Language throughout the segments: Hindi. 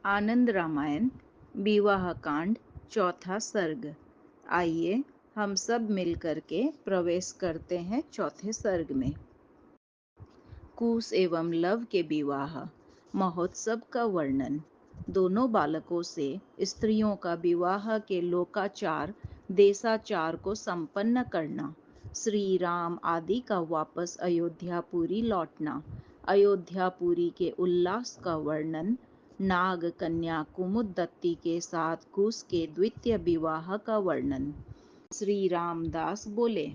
आनंद रामायण विवाह कांड चौथा सर्ग। आइए हम सब मिलकर के प्रवेश करते हैं चौथे सर्ग में। कुश एवं लव के विवाह महोत्सव का वर्णन। दोनों बालकों से स्त्रियों का विवाह के लोकाचार देशाचार को संपन्न करना। श्री राम आदि का वापस अयोध्यापुरी लौटना। अयोध्यापुरी के उल्लास का वर्णन। नाग कन्या कुमुदत्ती के साथ कुश के द्वितीय विवाह का वर्णन। श्री रामदास बोले,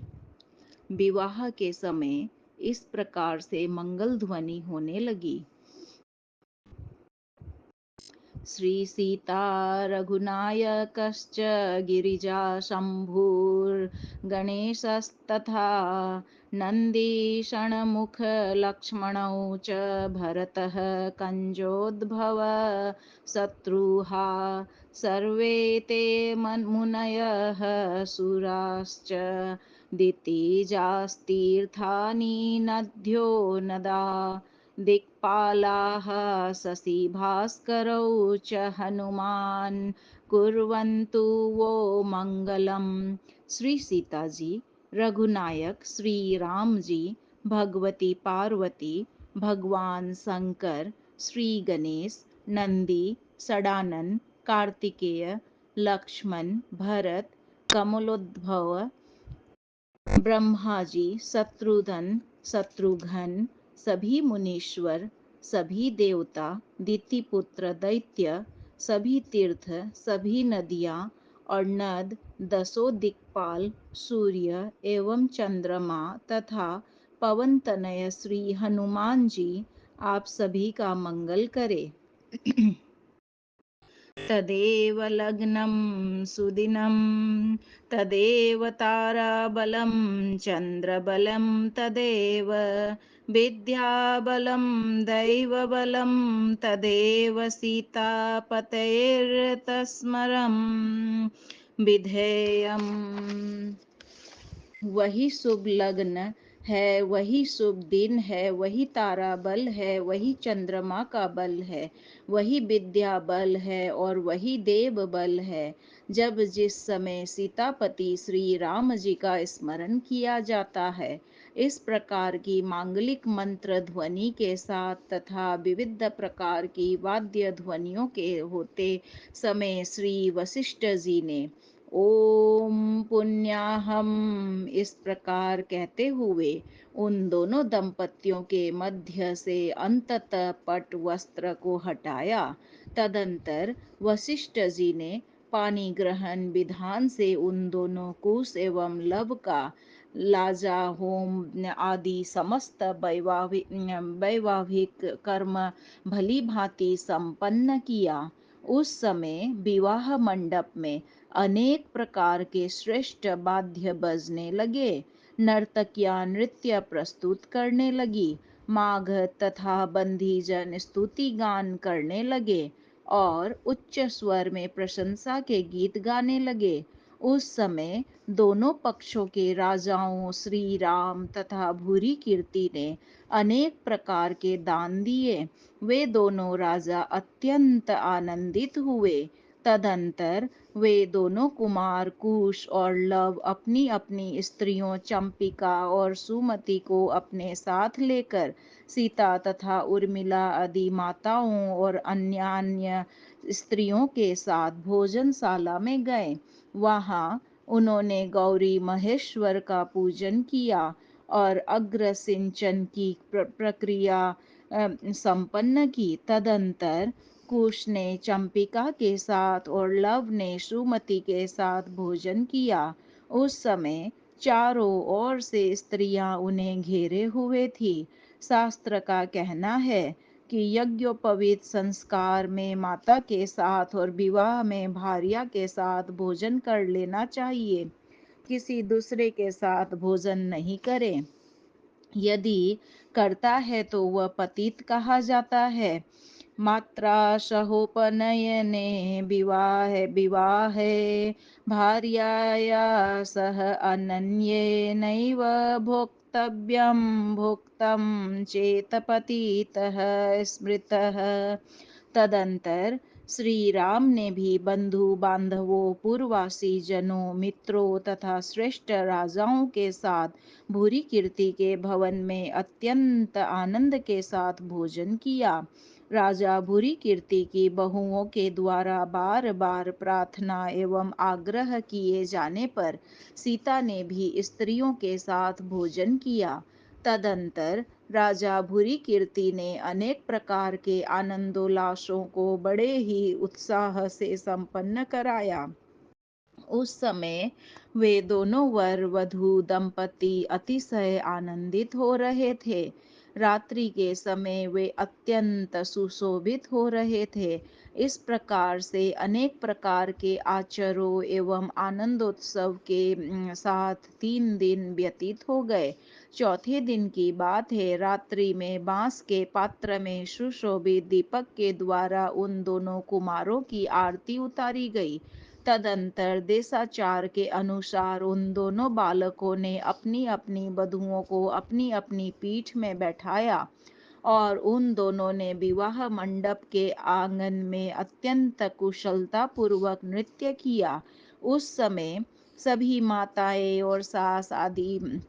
विवाह के समय इस प्रकार से मंगल ध्वनि होने लगी। श्री सीता रघुनायकश्च गिरिजा शम्भुर्गणेशस्तथा नन्दीषणमुख लक्ष्मणौ च भरतः कञ्जोद्भव शत्रुहा सर्वे ते मुनयः सुराश्च दितिजास्तीर्थानि नद्यो नदा दिक्पालाः शशिभास्करौ च हनुमान् कुर्वन्तु वो मंगलम। श्री सीता जी, रघुनायक श्री राम जी, भगवती पार्वती, भगवान शंकर, श्री गणेश, नंदी, षडानन, कार्तिकेय, लक्ष्मण, भरत, कमलोद्भव, ब्रह्मा जी, शत्रुघ्न, सभी मुनीश्वर, सभी देवता, दितिपुत्र दैत्य, सभी तीर्थ, सभी नदियाँ और नद, दसों दिक्पाल, सूर्य एवं चंद्रमा तथा पवन तनय श्री हनुमान जी आप सभी का मंगल करे। तदेव लग्नं सुदिनं तदेव ताराबलं चन्द्रबलं तदेव विद्याबलं दैवबलं तदेव सीतापतेर्तस्मरं विधेयम्। वही शुभ लग्न है, वही शुभ दिन है, वही तारा बल है, वही चंद्रमा का बल है, वही विद्या बल है और वही देव बल है। जब जिस समय सीतापति श्री राम जी का स्मरण किया जाता है, इस प्रकार की मांगलिक मंत्र ध्वनि के साथ तथा विविध प्रकार की वाद्य ध्वनियों के होते समय श्री वशिष्ठ जी ने ओम पुण्याहम इस प्रकार कहते हुए उन दोनों दंपतियों के मध्य से अंततः पट वस्त्र को हटाया। तदंतर वशिष्ठ जी ने पानी ग्रहण विधान से उन दोनों कुश एवं लव का लाजा होम आदि समस्त वैवाहिक कर्म भली भांति संपन्न किया। उस समय विवाह मंडप में अनेक प्रकार के श्रेष्ठ वाद्य बजने लगे। नर्तकियां नृत्य प्रस्तुत करने लगी। माघ तथा बंधी जन स्तुति गान करने लगे और उच्च स्वर में प्रशंसा के गीत गाने लगे। उस समय दोनों पक्षों के राजाओं श्री राम तथा भूरी कीर्ति ने अनेक प्रकार के दान दिए। वे दोनों राजा अत्यंत आनंदित हुए। तदंतर वे दोनों कुमार कुश और लव अपनी अपनी स्त्रियों चंपिका और सुमति को अपने साथ लेकर सीता तथा उर्मिला आदि माताओं और अन्य स्त्रियों के साथ भोजनशाला में गए। वहां उन्होंने गौरी महेश्वर का पूजन किया और अग्र सिंचन की प्रक्रिया संपन्न की। तदंतर कुश ने चंपिका के साथ और लव ने सुमति के साथ भोजन किया। उस समय चारों ओर से स्त्रियां उन्हें घेरे हुए थी। शास्त्र का कहना है कि यज्ञोपवीत संस्कार में माता के साथ और विवाह में भार्या के साथ भोजन कर लेना चाहिए। किसी दूसरे के साथ भोजन नहीं करें। यदि करता है तो वह पतित कहा जाता है। मात्रा सहोपनयने विवाहे भार्याया सह अनन्येनैव भोक्तव्यं भुक्तं चेत पतितः स्मृतः। तदंतर श्री राम ने भी बंधु बांधवों, पूर्ववासी जनों, मित्रों तथा श्रेष्ठ राजाओं के साथ भूरी कीर्ति के भवन में अत्यंत आनंद के साथ भोजन किया। राजा भूरी कीर्ति की बहुओं के द्वारा बार बार प्रार्थना एवं आग्रह किए जाने पर सीता ने भी स्त्रियों के साथ भोजन किया। तदंतर राजा भूरी कीर्ति ने अनेक प्रकार के आनंदोल्लासों को बड़े ही उत्साह से संपन्न कराया। उस समय वे दोनों वर वधु दंपति अतिशय आनंदित हो रहे थे। रात्रि के समय वे अत्यंत सुशोभित हो रहे थे। इस प्रकार से अनेक प्रकार के आचरों एवं आनंदोत्सव के साथ 3 दिन व्यतीत हो गए। चौथे दिन की बात है, रात्रि में बांस के पात्र में सुशोभित दीपक के द्वारा उन दोनों कुमारों की आरती उतारी गई। तदंतर देशाचार के अनुसार उन दोनों बालकों ने अपनी अपनी वधुओं को अपनी अपनी पीठ में बैठाया और उन दोनों ने विवाह मंडप के आंगन में अत्यंत कुशलता पूर्वक नृत्य किया। उस समय सभी माताएं और सास आदि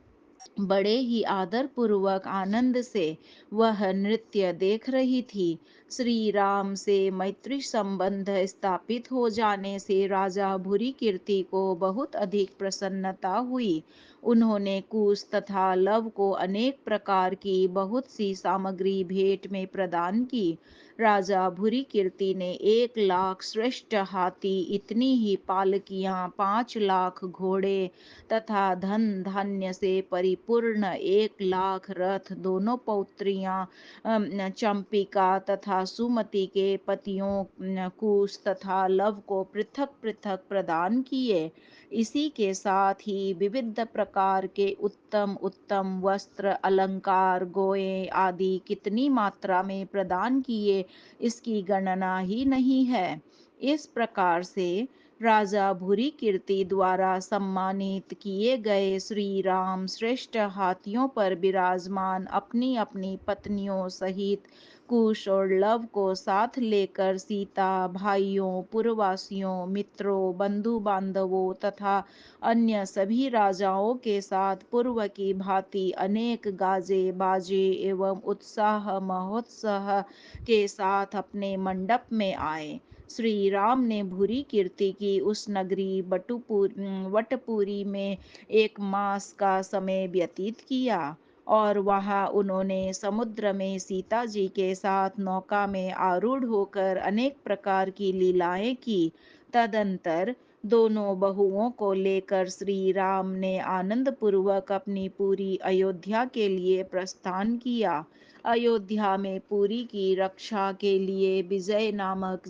बड़े ही आदर पूर्वक आनंद से वह नृत्य देख रही थी। श्री राम से मैत्री संबंध स्थापित हो जाने से राजा भूरी कीर्ति को बहुत अधिक प्रसन्नता हुई। उन्होंने कुश तथा लव को अनेक प्रकार की बहुत सी सामग्री भेंट में प्रदान की। राजा भूरी कीर्ति ने 1 लाख श्रेष्ठ हाथी, इतनी ही पालकियां, 5 लाख घोड़े तथा धन धान्य से परिपूर्ण 1 लाख रथ, दोनों पौत्रियां चंपिका तथा सुमति के पतियों कुश तथा लव को पृथक पृथक प्रदान किए। इसी के साथ ही विविध प्रकार के उत्तम उत्तम वस्त्र, अलंकार, गोए आदि कितनी मात्रा में प्रदान किए, इसकी गणना ही नहीं है। इस प्रकार से राजा भूरी कीर्ति द्वारा सम्मानित किए गए श्री राम श्रेष्ठ हाथियों पर विराजमान अपनी अपनी पत्नियों सहित कुश और लव को साथ लेकर सीता, भाइयों, पुरवासियों, मित्रों, बंधु बांधवों तथा अन्य सभी राजाओं के साथ पूर्व की भांति अनेक गाजे बाजे एवं उत्साह महोत्साह के साथ अपने मंडप में आए। श्री राम ने भूरी कीर्ति की उस नगरी वटपुरी में 1 मास का समय व्यतीत किया और वहां उन्होंने समुद्र में सीता जी के साथ नौका में आरूढ़ होकर अनेक प्रकार की लीलाएं की। तदंतर दोनों बहुओं को लेकर श्री राम ने आनंद पूर्वक अपनी पूरी अयोध्या के लिए प्रस्थान किया। अयोध्या में पुरी की रक्षा के लिए विजय नामक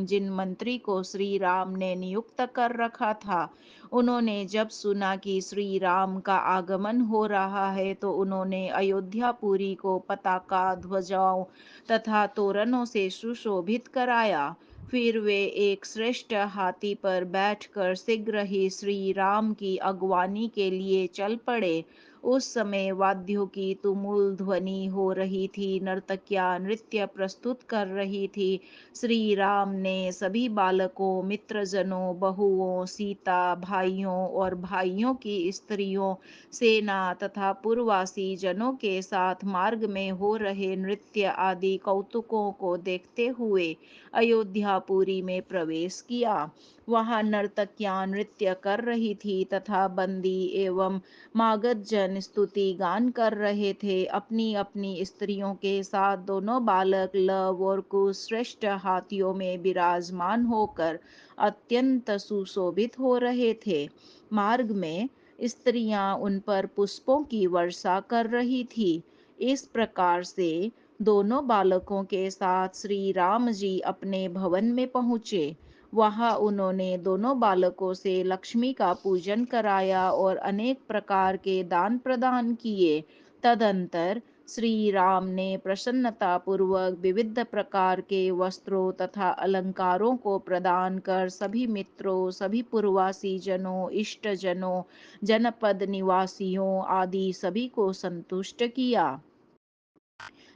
जिन मंत्री को श्री राम ने नियुक्त कर रखा था, उन्होंने जब सुना कि श्री राम का आगमन हो रहा है तो उन्होंने अयोध्यापुरी को पताका, ध्वजाओं तथा तोरणों से सुशोभित कराया। फिर वे एक श्रेष्ठ हाथी पर बैठकर शीघ्र ही श्री राम की अगवानी के लिए चल पड़े। उस समय वाद्यों की तुमुल ध्वनि हो रही थी, नर्तकियां नृत्य प्रस्तुत कर रही थी। श्री राम ने सभी बालकों, मित्रजनों, बहुओं, सीता, भाइयों और भाइयों की स्त्रियों, सेना तथा पूर्ववासी जनों के साथ मार्ग में हो रहे नृत्य आदि कौतुकों को देखते हुए अयोध्यापुरी में प्रवेश किया। वहां नर्तकियां नृत्य कर रही थी तथा बंदी एवं मागध जन स्तुति गान कर रहे थे। अपनी अपनी स्त्रियों के साथ दोनों बालक लव और कुश श्रेष्ठ हाथियों में विराजमान होकर अत्यंत सुशोभित हो रहे थे। मार्ग में स्त्रियां उन पर पुष्पों की वर्षा कर रही थी। इस प्रकार से दोनों बालकों के साथ श्री राम जी अपने भवन में पहुँचे। वहां उन्होंने दोनों बालकों से लक्ष्मी का पूजन कराया और अनेक प्रकार के दान प्रदान किए। तदंतर श्री राम ने प्रसन्नता पूर्वक विविध प्रकार के वस्त्रों तथा अलंकारों को प्रदान कर सभी मित्रों, सभी पूर्ववासी जनों, इष्ट जनों, जनपद निवासियों आदि सभी को संतुष्ट किया।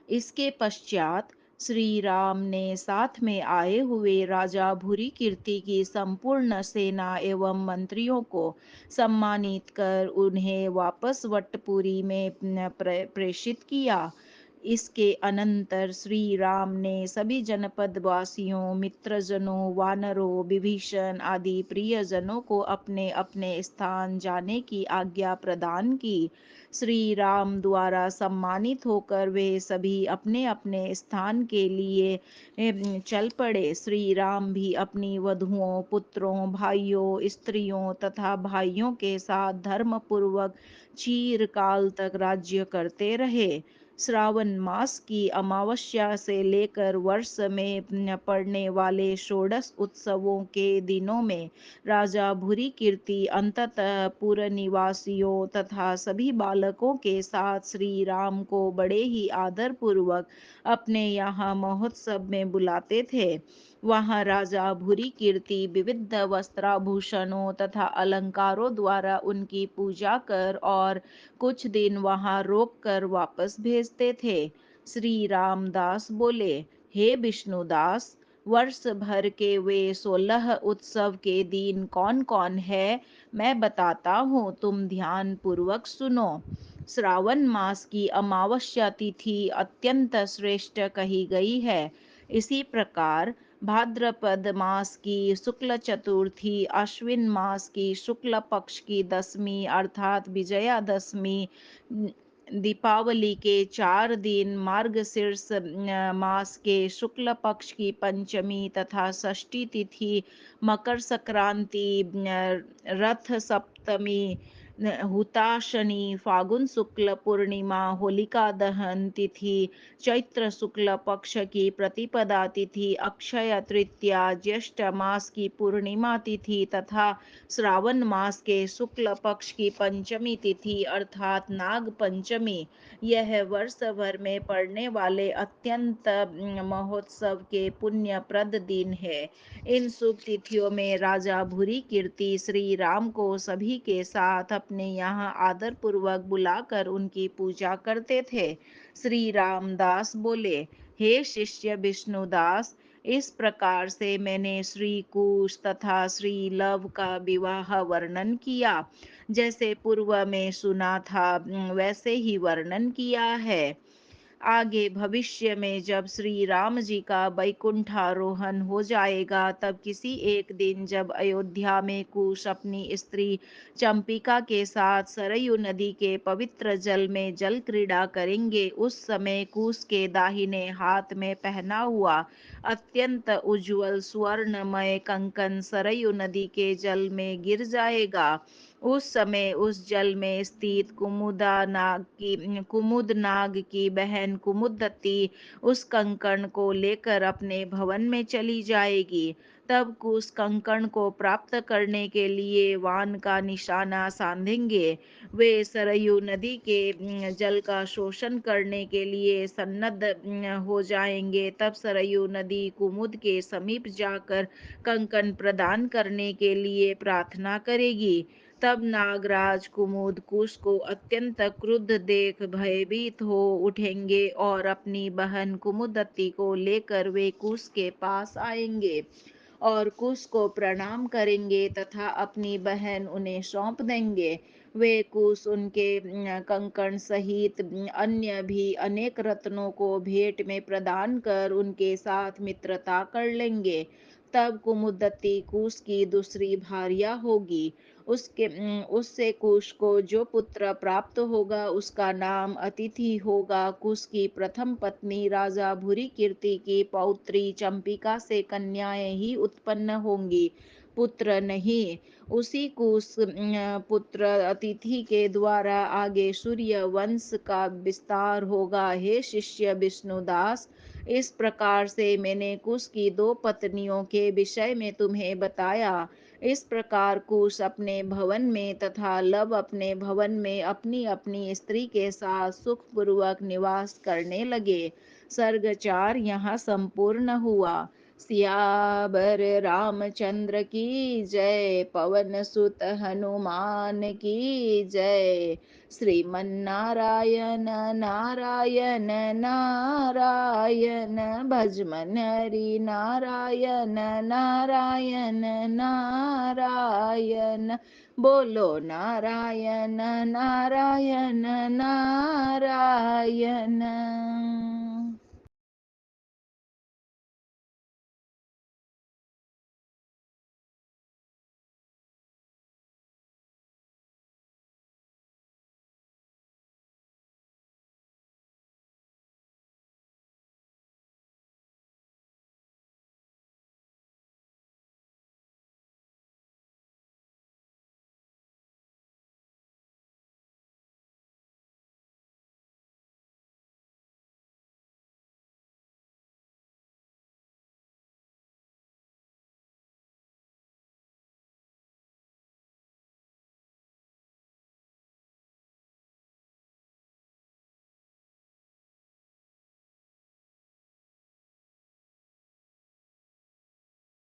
इसके पश्चात श्री राम ने साथ में आए हुए राजा भूरी कीर्ति की संपूर्ण सेना एवं मंत्रियों को सम्मानित कर उन्हें वापस वटपुरी में प्रेषित किया। इसके अनंतर श्री राम ने सभी जनपद वासियों, मित्रजनों, वानरों, विभीषण आदि प्रियजनों को अपने अपने स्थान जाने की आज्ञा प्रदान की। श्री राम द्वारा सम्मानित होकर वे सभी अपने अपने स्थान के लिए चल पड़े। श्री राम भी अपनी वधुओं, पुत्रों, भाइयों, स्त्रियों तथा भाइयों के साथ धर्म पूर्वक चीरकाल तक राज्य करते रहे। श्रावण मास की अमावस्या से लेकर वर्ष में पड़ने वाले षोडश उत्सवों के दिनों में राजा भूरी कीर्ति अंततः पुर निवासियों तथा सभी बालकों के साथ श्री राम को बड़े ही आदर पूर्वक अपने यहाँ महोत्सव में बुलाते थे। वहाँ राजा भूरी कीर्ति विविध वस्त्राभूषणों तथा अलंकारों द्वारा उनकी पूजा कर और कुछ दिन वहाँ रोक कर वापस भेजते थे। श्री रामदास बोले, हे विष्णुदास, वर्ष भर के वे 16 उत्सव के दिन कौन कौन है, मैं बताता हूँ, तुम ध्यान पूर्वक सुनो। श्रावण मास की अमावस्या तिथि अत्यंत श्रेष्ठ कही गई है। इसी प्रकार भाद्रपद मास की शुक्ल चतुर्थी, अश्विन मास की शुक्ल पक्ष की दशमी अर्थात विजयादशमी, दीपावली के 4 दिन, मार्गशीर्ष मास के शुक्ल पक्ष की पंचमी तथा षष्ठी तिथि, मकर संक्रांति, रथ सप्तमी, हुताशनी, फागुन शुक्ल पूर्णिमा, होलिका दहन तिथि, चैत्र शुक्ल पक्ष की प्रतिपदा तिथि, अक्षय तृतीया, ज्येष्ठ मास की पूर्णिमा तिथि तथा श्रावण मास के शुक्ल पक्ष की पंचमी तिथि अर्थात नाग पंचमी, यह वर्ष भर में पड़ने वाले अत्यंत महोत्सव के पुण्यप्रद दिन है। इन शुभ तिथियों में राजा भूरी कीर्ति श्री राम को सभी के साथ अपने यहाँ आदर पूर्वक बुलाकर उनकी पूजा करते थे। श्री रामदास बोले, हे शिष्य विष्णुदास, इस प्रकार से मैंने श्री कुश तथा श्री लव का विवाह वर्णन किया। जैसे पूर्व में सुना था वैसे ही वर्णन किया है। आगे भविष्य में जब श्री राम जी का वैकुंठारोहण हो जाएगा, तब किसी एक दिन जब अयोध्या में कुश अपनी स्त्री चंपिका के साथ सरयू नदी के पवित्र जल में जल क्रीड़ा करेंगे, उस समय कुश के दाहिने हाथ में पहना हुआ अत्यंत उज्जवल स्वर्णमय कंकन सरयू नदी के जल में गिर जाएगा। उस समय उस जल में स्थित कुमुद नाग की बहन कुमुदती उस कंकण को लेकर अपने भवन में चली जाएगी। तब उस कंकण को प्राप्त करने के लिए वान का निशाना साधेंगे। वे सरयू नदी के जल का शोषण करने के लिए सन्नद्ध हो जाएंगे। तब सरयू नदी कुमुद के समीप जाकर कंकन प्रदान करने के लिए प्रार्थना करेगी। तब नागराज कुमुद कुश को अत्यंत क्रुद्ध देख भयभीत हो उठेंगे और अपनी बहन कुमुदती को लेकर वे कुश के पास आएंगे और कुश को प्रणाम करेंगे तथा अपनी बहन उन्हें सौंप देंगे। वे कुश उनके कंकण सहित अन्य भी अनेक रत्नों को भेंट में प्रदान कर उनके साथ मित्रता कर लेंगे। तब कुमुदती कुश की दूसरी भार्या होगी। उससे कुश को जो पुत्र प्राप्त होगा उसका नाम अतिथि होगा। कुश की प्रथम पत्नी राजा भूरी कीर्ति की पौत्री चंपिका से कन्याएं ही उत्पन्न होंगी, पुत्र नहीं। उसी कुश पुत्र अतिथि के द्वारा आगे सूर्य वंश का विस्तार होगा। हे शिष्य विष्णुदास, इस प्रकार से मैंने कुश की 2 पत्नियों के विषय में तुम्हें बताया। इस प्रकार कुश अपने भवन में तथा लव अपने भवन में अपनी अपनी स्त्री के साथ सुखपूर्वक निवास करने लगे। सर्ग 4 यहाँ संपूर्ण हुआ। सियावर रामचंद्र की जय, पवन सुत हनुमान की जय। श्रीमन नारायण नारायण नारायण, भजमन हरि नारायण नारायण नारायण। बोलो नारायण नारायण नारायण।